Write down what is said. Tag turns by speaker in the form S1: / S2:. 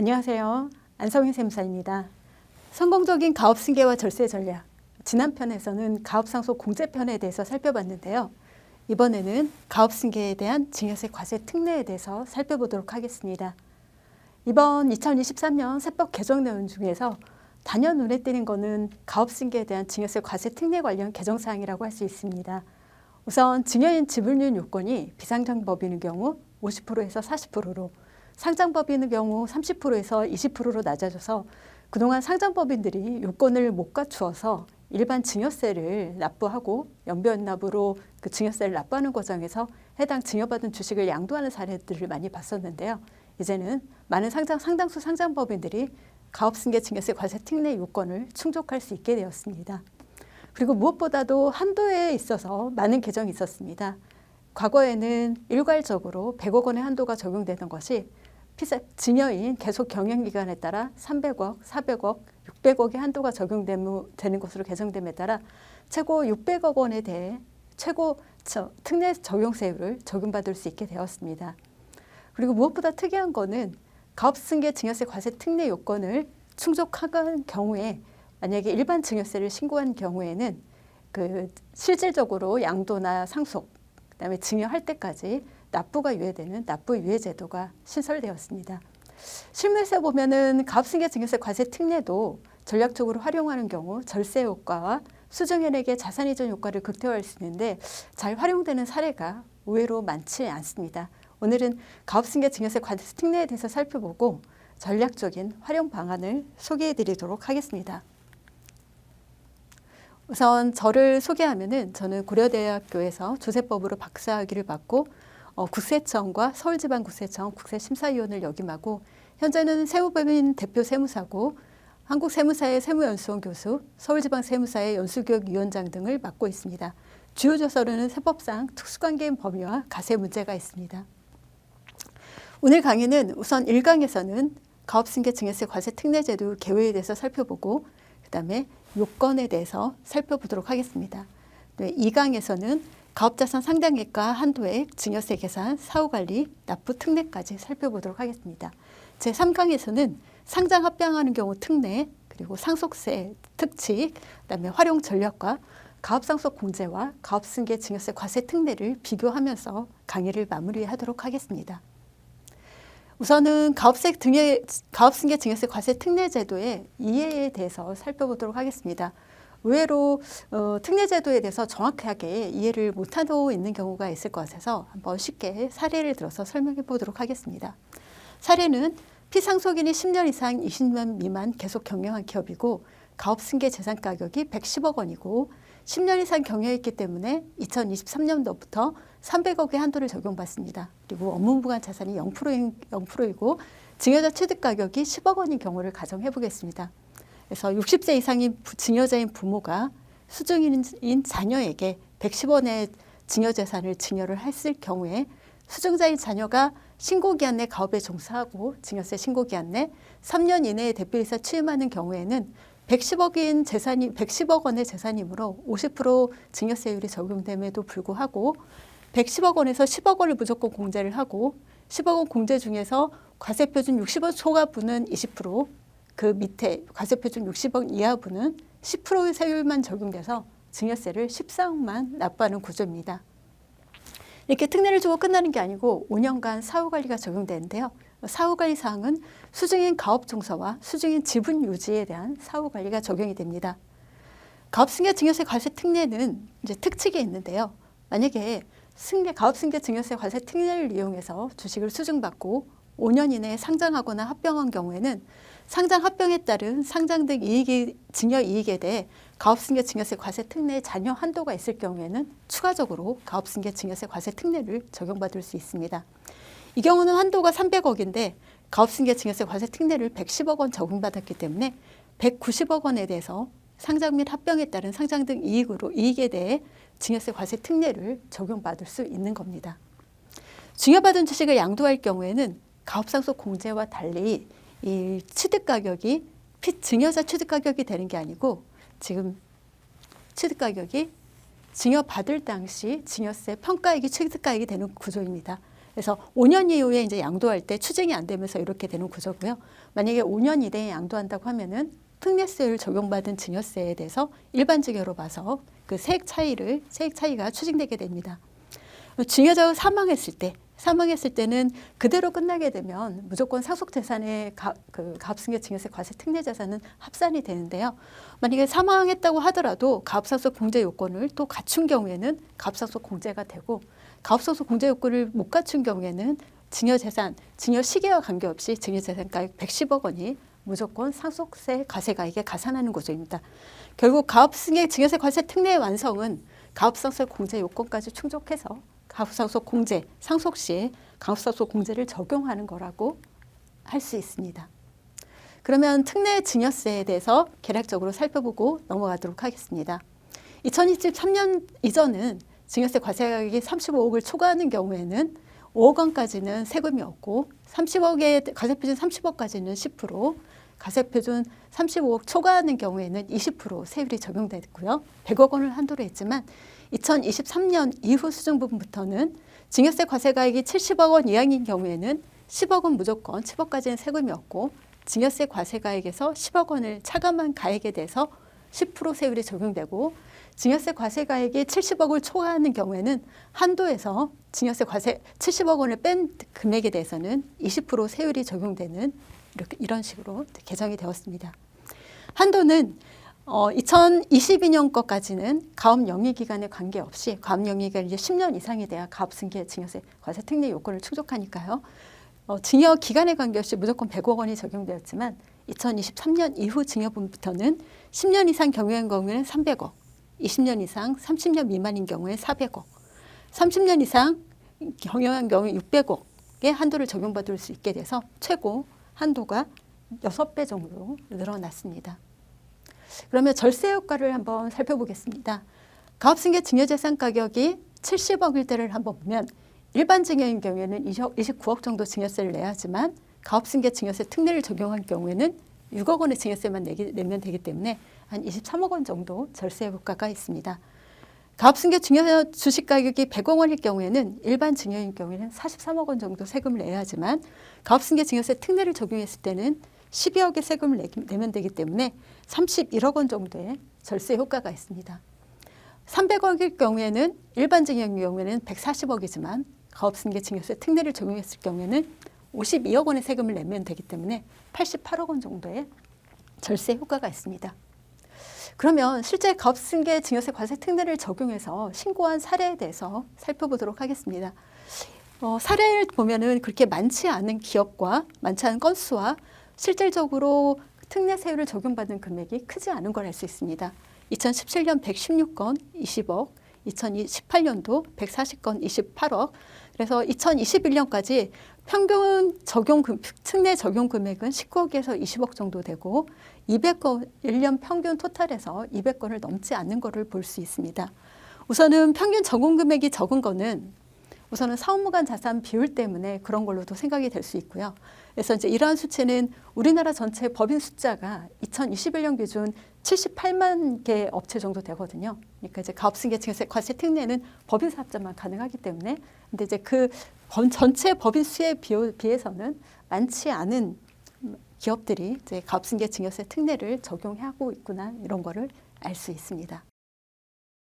S1: 안녕하세요. 안성희 세무사입니다. 성공적인 가업 승계와 절세 전략. 지난 편에서는 가업 상속 공제편에 대해서 살펴봤는데요. 이번에는 가업 승계에 대한 증여세 과세 특례에 대해서 살펴보도록 하겠습니다. 이번 2023년 세법 개정 내용 중에서 단연 눈에 띄는 것은 가업 승계에 대한 증여세 과세 특례 관련 개정 사항이라고 할 수 있습니다. 우선 증여인 지불률 요건이 비상장법인의 경우 50%에서 40%로, 상장법인의 경우 30%에서 20%로 낮아져서 그동안 상장법인들이 요건을 못 갖추어서 일반 증여세를 납부하고 연변납으로 그 증여세를 납부하는 과정에서 해당 증여받은 주식을 양도하는 사례들을 많이 봤었는데요. 이제는 많은 상당수 상장법인들이 가업승계 증여세 과세 특례 요건을 충족할 수 있게 되었습니다. 그리고 무엇보다도 한도에 있어서 많은 개정이 있었습니다. 과거에는 일괄적으로 100억 원의 한도가 적용되던 것이 증여인 계속 경영기간에 따라 300억, 400억, 600억의 한도가 적용되는 것으로 개정됨에 따라 최고 600억 원에 대해 최고 특례 적용세율을 적용받을 수 있게 되었습니다. 그리고 무엇보다 특이한 것은 가업승계 증여세 과세 특례 요건을 충족한 경우에 만약에 일반 증여세를 신고한 경우에는 실질적으로 양도나 상속, 그다음에 증여할 때까지 납부가 유예되는 납부유예 제도가 신설되었습니다. 실무에서 보면은 가업승계 증여세 과세 특례도 전략적으로 활용하는 경우 절세 효과와 수증연에게 자산 이전 효과를 극대화할 수 있는데 잘 활용되는 사례가 의외로 많지 않습니다. 오늘은 가업승계 증여세 과세 특례에 대해서 살펴보고 전략적인 활용 방안을 소개해 드리도록 하겠습니다. 우선 저를 소개하면은 저는 고려대학교에서 조세법으로 박사학위를 받고 국세청과 서울지방국세청 국세심사위원을 역임하고 현재는 세무법인 대표 세무사고 한국세무사의 세무연수원 교수, 서울지방세무사의 연수교육위원장 등을 맡고 있습니다. 주요 저서로는 세법상 특수관계인 범위와 가세 문제가 있습니다. 오늘 강의는 우선 1강에서는 가업승계 증여세 과세 특례 제도 개요에 대해서 살펴보고 그다음에 요건에 대해서 살펴보도록 하겠습니다. 2강에서는 가업자산 상당액과 한도액, 증여세 계산, 사후관리, 납부 특례까지 살펴보도록 하겠습니다. 제3강에서는 상장 합병하는 경우 특례, 그리고 상속세 특칙, 그다음에 활용 전략과 가업상속 공제와 가업승계 증여세 과세 특례를 비교하면서 강의를 마무리하도록 하겠습니다. 우선은 가업승계 증여세 과세 특례 제도의 이해에 대해서 살펴보도록 하겠습니다. 의외로 특례 제도에 대해서 정확하게 이해를 못하고 있는 경우가 있을 것 같아서 한번 쉽게 사례를 들어서 설명해 보도록 하겠습니다. 사례는 피상속인이 10년 이상 20년 미만 계속 경영한 기업이고 가업승계 재산 가격이 110억 원이고 10년 이상 경영했기 때문에 2023년도부터 300억의 한도를 적용받습니다. 그리고 업무부관 자산이 0%이고 증여자 취득 가격이 10억 원인 경우를 가정해 보겠습니다. 그래서 60세 이상인 증여자인 부모가 수증인 자녀에게 110원의 증여재산을 증여를 했을 경우에 수증자인 자녀가 신고기한 내 가업에 종사하고 증여세 신고기한 내 3년 이내에 대표이사 취임하는 경우에는 110억 원의 재산이므로 50% 증여세율이 적용됨에도 불구하고 110억 원에서 10억 원을 무조건 공제를 하고 10억 원 공제 중에서 과세표준 60원 초과분은 20%, 그 밑에 과세표준 60억 이하분은 10%의 세율만 적용돼서 증여세를 14억만 납부하는 구조입니다. 이렇게 특례를 주고 끝나는 게 아니고 5년간 사후관리가 적용되는데요. 사후관리 사항은 수증인 가업 종사와 수증인 지분 유지에 대한 사후관리가 적용이 됩니다. 가업승계 증여세 과세 특례는 이제 특칙이 있는데요. 만약에 가업승계 증여세 과세 특례를 이용해서 주식을 수증받고 5년 이내에 상장하거나 합병한 경우에는 상장 합병에 따른 상장 등 증여 이익에 대해 가업승계 증여세 과세 특례의 잔여 한도가 있을 경우에는 추가적으로 가업승계 증여세 과세 특례를 적용받을 수 있습니다. 이 경우는 한도가 300억인데 가업승계 증여세 과세 특례를 110억 원 적용받았기 때문에 190억 원에 대해서 상장 및 합병에 따른 상장 등 이익에 대해 증여세 과세 특례를 적용받을 수 있는 겁니다. 증여받은 주식을 양도할 경우에는 가업상속 공제와 달리 이 취득가격이 증여자 취득가격이 되는 게 아니고 지금 취득가격이 증여받을 당시 증여세 평가액이 취득가액이 되는 구조입니다. 그래서 5년 이후에 이제 양도할 때 추징이 안 되면서 이렇게 되는 구조고요. 만약에 5년 이내에 양도한다고 하면은 특례세율 적용받은 증여세에 대해서 일반 증여로 봐서 그 세액 차이가 추징되게 됩니다. 증여자가 사망했을 때는 그대로 끝나게 되면 무조건 상속재산의 가압승계 증여세 과세 특례 재산은 합산이 되는데요. 만약에 사망했다고 하더라도 가압상속 공제 요건을 또 갖춘 경우에는 가압상속 공제가 되고 가압상속 공제 요건을 못 갖춘 경우에는 증여재산, 증여 시기와 관계없이 증여재산가액 110억 원이 무조건 상속세 과세가액에 가산하는 구조입니다. 결국 가압승계 증여세 과세 특례의 완성은 가압상속 공제 요건까지 충족해서 가압상속 공제, 상속 시에 가압상속 공제를 적용하는 거라고 할 수 있습니다. 그러면 특례 증여세에 대해서 개략적으로 살펴보고 넘어가도록 하겠습니다. 2023년 이전은 증여세 과세가액이 35억을 초과하는 경우에는 5억 원까지는 세금이 없고 30억의 과세표준 30억까지는 10%, 과세표준 35억 초과하는 경우에는 20% 세율이 적용됐고요. 100억 원을 한도로 했지만 2023년 이후 수준부부터는 증여세 과세가액이 70억 원 이하인 경우에는 10억 원 무조건 10억까지는 세금이 없고 증여세 과세가액에서 10억 원을 차감한 가액에 대해서 10% 세율이 적용되고 증여세 과세가액이 70억을 초과하는 경우에는 한도에서 증여세 과세 70억 원을 뺀 금액에 대해서는 20% 세율이 적용되는 이런 식으로 개정이 되었습니다. 한도는 2022년 것까지는 가업 영위 기간에 관계없이 가업 영위 기간이 이제 10년 이상이 돼야 가압승계 증여세 과세 특례 요건을 충족하니까요. 증여 기간에 관계없이 무조건 100억 원이 적용되었지만 2023년 이후 증여분부터는 10년 이상 경영한 경우에는 300억, 20년 이상 30년 미만인 경우에 400억, 30년 이상 경영한 경우에 600억의 한도를 적용받을 수 있게 돼서 최고 한도가 6배 정도 늘어났습니다. 그러면 절세 효과를 한번 살펴보겠습니다. 가압승계 증여재산 가격이 70억일 때를 한번 보면 일반 증여인 경우에는 29억 정도 증여세를 내야 하지만 가압승계 증여세 특례를 적용한 경우에는 6억 원의 증여세만 내면 되기 때문에 한 23억 원 정도 절세 효과가 있습니다. 가압승계 증여 주식 가격이 100억 원일 경우에는 일반 증여인 경우에는 43억 원 정도 세금을 내야 하지만 가압승계 증여세 특례를 적용했을 때는 12억의 세금을 내면 되기 때문에 31억 원 정도의 절세 효과가 있습니다. 300억일 경우에는 일반 증여인 경우에는 140억이지만 가압승계 증여세 특례를 적용했을 경우에는 52억 원의 세금을 내면 되기 때문에 88억 원 정도의 절세 효과가 있습니다. 그러면 실제 가압승계 증여세 과세 특례를 적용해서 신고한 사례에 대해서 살펴보도록 하겠습니다. 사례를 보면은 그렇게 많지 않은 기업과 많지 않은 건수와 실질적으로 특례세율을 적용받는 금액이 크지 않은 걸 알 수 있습니다. 2017년 116건 20억, 2018년도 140건 28억, 그래서 2021년까지 평균 특례 적용 금액은 19억에서 20억 정도 되고 200건, 1년 평균 토탈에서 200건을 넘지 않는 것을 볼 수 있습니다. 우선은 평균 적용 금액이 적은 거는 우선은 사업무관 자산 비율 때문에 그런 걸로도 생각이 될 수 있고요. 그래서 이제 이러한 수치는 우리나라 전체 법인 숫자가 2021년 기준 78만 개 업체 정도 되거든요. 그러니까 이제 가압승계 증여세 과세 특례는 법인 사업자만 가능하기 때문에 근데 이제 그 전체 법인 수에 비해서는 많지 않은 기업들이 이제 가압승계 증여세 특례를 적용하고 있구나 이런 거를 알 수 있습니다.